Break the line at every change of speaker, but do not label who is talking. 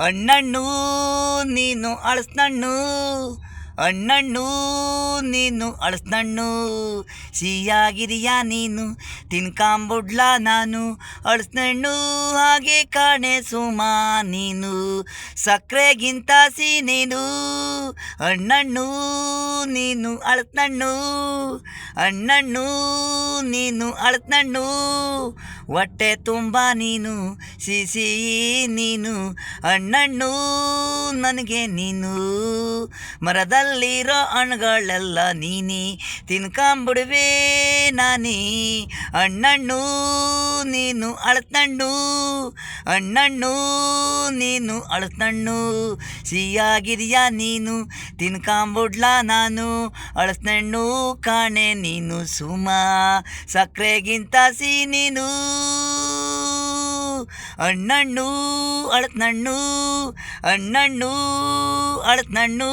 ಅಣ್ಣಣ್ಣು ನೀನು ಅಳಸ್ನಣ್ಣು, ಅಣ್ಣಣ್ಣು ನೀನು ಅಳಸ್ನಣ್ಣು, ಸಿಹಿಯಾಗಿದೆಯಾ ನೀನು ತಿನ್ಕಾಂಬುಡ್ಲ ನಾನು, ಅಳಸ್ನಣ್ಣು ಹಾಗೆ ಕಾಣೆ ಸುಮಾ ನೀನು, ಸಕ್ಕರೆಗಿಂತ ನೀನು ಅಣ್ಣಣ್ಣು ನೀನು ಅಳಸ್ನಣ್ಣು, ಅಣ್ಣಣ್ಣು ನೀನು ಅಳಸ್ನಣ್ಣು, ಹೊಟ್ಟೆ ತುಂಬ ನೀನು ಸಿಸಿ ನೀನು, ಅಣ್ಣಣ್ಣು ನನಗೆ ನೀನು, ಮರದಲ್ಲಿರೋ ಹಣ್ಣುಗಳೆಲ್ಲ ನೀನಿ ತಿನ್ಕೊಂಬಿಡುವೆ ನಾನಿ, ಅಣ್ಣಣ್ಣು ನೀನು ಅಳಸ್ನಣ್ಣು, ಅಣ್ಣಣ್ಣು ನೀನು ಅಳಸ್ನಣ್ಣು, ಸಿಹಿಯಾಗಿದೆಯಾ ನೀನು ತಿನ್ಕೊಂಬಿಡ್ಲ ನಾನು, ಅಳಸ್ನಣ್ಣು ಕಾಣೆ ನೀನು ಸುಮಾ, ಸಕ್ಕರೆಗಿಂತ ನೀನು, ಅಣ್ಣಣ್ಣು ಅಳಸ್ನಣ್ಣು, ಅಣ್ಣಣ್ಣು ಅಳಸ್ನಣ್ಣು.